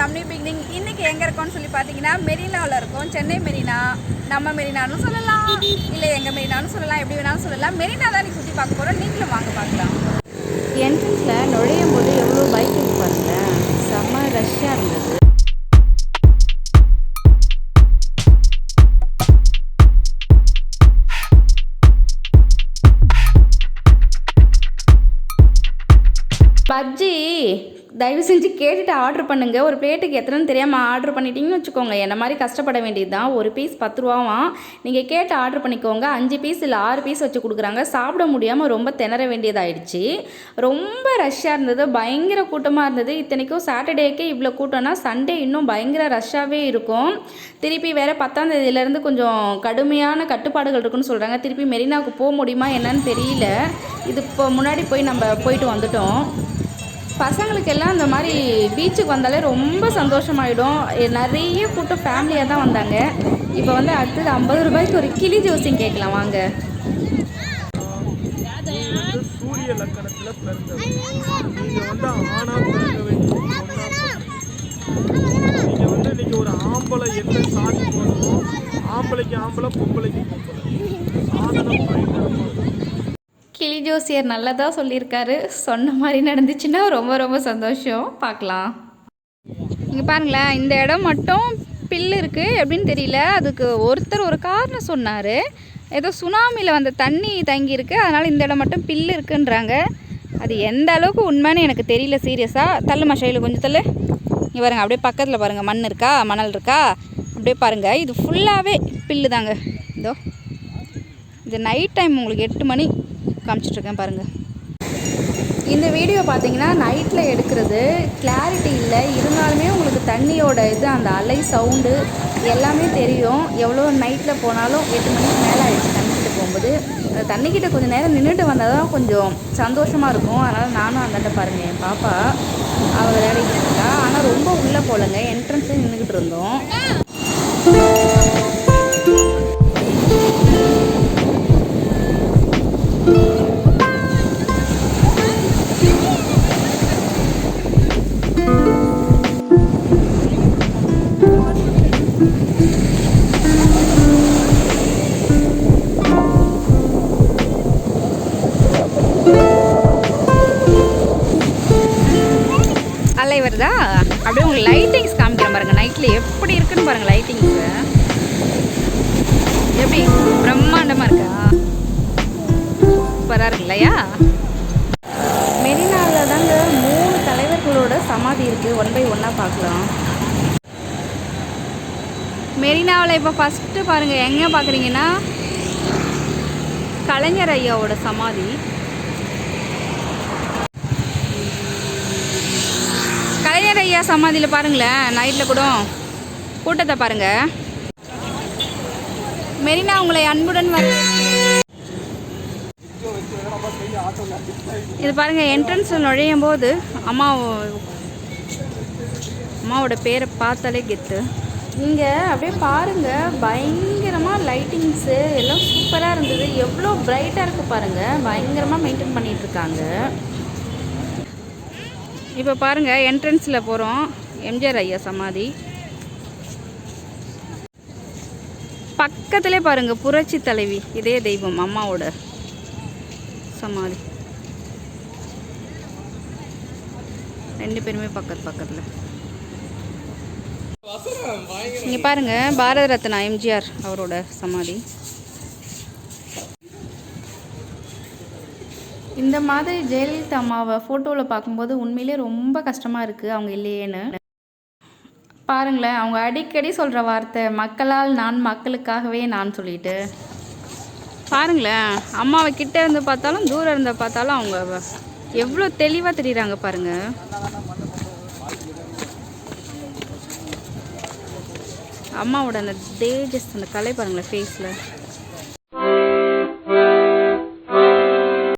ரம்னி beginning. இன்னைக்கு எங்கே இருக்கோம்னு சொல்லி பார்த்தீங்கன்னா மெரினாவில் இருக்கோம். சென்னை மெரினா, நம்ம மெரினான்னு சொல்லலாம், இல்லை எங்கள் மெரினான்னு சொல்லலாம், எப்படி வேணாலும் சொல்லலாம். மெரினா தான் நீ சுற்றி பார்க்க போகிறோம். நீங்களும் வாங்க பார்க்கலாம். என்ட்ரன்ஸில் நுழையும் போது எவ்வளோ பைக் இருக்கு பாருங்களேன், செம்ம ரஷ்ஷாக இருந்தது. பஜ்ஜி தயவு செஞ்சு கேட்டுட்டு ஆர்டர் பண்ணுங்கள். ஒரு பிளேட்டுக்கு எத்தனைன்னு தெரியாமல் ஆர்டர் பண்ணிட்டீங்கன்னு வச்சுக்கோங்க, என்ன மாதிரி கஷ்டப்பட வேண்டியது தான். ஒரு பீஸ் 10 ரூபாவாம். நீங்கள் கேட்டு ஆர்டர் பண்ணிக்கோங்க. 5 பீஸ் இல்லை 6 பீஸ் வச்சு கொடுக்குறாங்க. சாப்பிட முடியாமல் ரொம்ப திணற வேண்டியதாகிடுச்சு. ரொம்ப ரஷ்ஷாக இருந்தது, பயங்கர கூட்டமாக இருந்தது. இத்தனைக்கும் சாட்டர்டேக்கே இவ்வளோ கூட்டம்னா சண்டே இன்னும் பயங்கர ரஷ்ஷாகவே இருக்கும். திருப்பி வேறு 10ஆம் தேதியிலேருந்து கொஞ்சம் கடுமையான கட்டுப்பாடுகள் இருக்குன்னு சொல்கிறாங்க. திருப்பி மெரினாவுக்கு போக முடியுமா என்னன்னு தெரியல. இது இப்போ முன்னாடி போய் நம்ம போயிட்டு வந்துட்டோம். பசங்களுக்கெல்லாம் இந்த மாதிரி பீச்சுக்கு வந்தாலே ரொம்ப சந்தோஷமாயிடும். நிறைய கூட்டம் ஃபேமிலியாக தான் வந்தாங்க. இப்போ வந்து அடுத்தது 50 ரூபாய்க்கு ஒரு கிளி ஜோசியம் கேட்கலாம் வாங்க. சூரிய லக்கணத்தில் பிறந்தது. நீங்கள் வந்து ஆணா பிறக்க வேண்டும். நீங்கள் வந்து இன்னைக்கு ஒரு ஆம்பளை என்ன சாதி போடணும், ஆம்பளைக்கு ஆம்பளை, பொம்பளைக்கு பொம்பளை. சாதனம் பயங்கரமாக. கிளி ஜோசியர் நல்லதாக சொல்லியிருக்காரு. சொன்ன மாதிரி நடந்துச்சுன்னா ரொம்ப ரொம்ப சந்தோஷம். பார்க்கலாம். இங்கே பாருங்களேன், இந்த இடம் மட்டும் பில்லு இருக்குது. எப்படின்னு தெரியல. அதுக்கு ஒருத்தர் ஒரு காரணம் சொன்னார். ஏதோ சுனாமியில் வந்த தண்ணி தங்கியிருக்கு, அதனால் இந்த இடம் மட்டும் பில்லு இருக்குன்றாங்க. அது எந்த அளவுக்கு உண்மைன்னு எனக்கு தெரியல சீரியஸாக. தள்ளுமா ஷைலு, கொஞ்சம் தள்ளு. இங்கே பாருங்கள், அப்படியே பக்கத்தில் பாருங்கள், மண் இருக்கா, மணல் இருக்கா, அப்படியே பாருங்கள். இது ஃபுல்லாகவே பில்லு தாங்க. இதோ இது நைட் டைம் உங்களுக்கு 8 மணி காமிச்சிட்ருக்கேன் பாருங்கள். இந்த வீடியோ பார்த்தீங்கன்னா நைட்டில் எடுக்கிறது, கிளாரிட்டி இல்லை. இருந்தாலுமே உங்களுக்கு தண்ணியோட இது, அந்த அலை சவுண்டு எல்லாமே தெரியும். எவ்வளோ நைட்டில் போனாலும் 8 மணிக்கு மேலே ஆகிடுச்சு தண்ணிக்கிட்ட போகும்போது. அந்த தண்ணிக்கிட்ட கொஞ்சம் நேரம் நின்றுட்டு வந்தால் தான் கொஞ்சம் சந்தோஷமாக இருக்கும். அதனால் நானும் அந்தாண்ட பாருங்கள், என் பாப்பா அவள் விளையாடிக்கிட்டு இருக்கா. ஆனால் ரொம்ப உள்ளே போகலங்க, என்ட்ரன்ஸே நின்றுக்கிட்டு இருந்தோம். அலை வருதா? அப்படியே உங்களுக்கு லைட்டிங்ஸ் காமிக்கிறேன் பாருங்கள். நைட்டில் எப்படி இருக்குன்னு பாருங்கள். லைட்டிங்ஸு எப்படி பிரம்மாண்டமாக இருக்கா, சூப்பராக இருக்கு இல்லையா? மெரினாவில் தாங்க 3 தலைவர்களோட சமாதி இருக்குது. 1 by 1 பார்க்கலாம். மெரினாவில் இப்போ ஃபஸ்ட்டு பாருங்கள், எங்கே பார்க்குறீங்கன்னா கலைஞர் ஐயாவோட சமாதி. கலைஞர் ஐயா சமாதியில் பாருங்களேன், நைட்டில் கூட கூட்டத்தை பாருங்கள். மெரினா உங்களை அன்புடன் வர. இது பாருங்கள், என்ட்ரன்ஸில் நுழையும் போது அம்மாவோட பேரை பார்த்தாலே கெத்து. இங்கே அப்படியே பாருங்கள், பயங்கரமாக லைட்டிங்ஸு எல்லாம் சூப்பராக இருந்தது. எவ்வளோ பிரைட்டாக இருக்குது பாருங்கள். பயங்கரமாக மெயின்டைன் பண்ணிகிட்ருக்காங்க. இப்போ பாருங்கள், என்ட்ரன்ஸில் போகிறோம். எம்ஜிஆர் ஐயா சமாதி பக்கத்துலேயே பாருங்கள், புரட்சி தலைவி இதே தெய்வம் அம்மாவோட சமாதி. 2 பேருமே பக்கத்தில். இங்கே பாருங்கள், பாரத ரத்னா எம்ஜிஆர் அவரோட சமாதி. இந்த மாதிரி ஜெயலலிதா அம்மாவை ஃபோட்டோவில் பார்க்கும்போது உண்மையிலே ரொம்ப கஷ்டமாக இருக்குது, அவங்க இல்லையேன்னு. பாருங்களேன், அவங்க அடிக்கடி சொல்கிற வார்த்தை மக்களால் நான், மக்களுக்காகவே நான் சொல்லிட்டு. பாருங்களேன், அம்மாவை கிட்ட இருந்து பார்த்தாலும் தூரம் இருந்து பார்த்தாலும் அவங்க எவ்வளோ தெளிவாக தெரியுறாங்க பாருங்கள். அம்மாவோட அந்த தேஜஸ், அந்த கலை பாருங்களேன் ஃபேஸில்.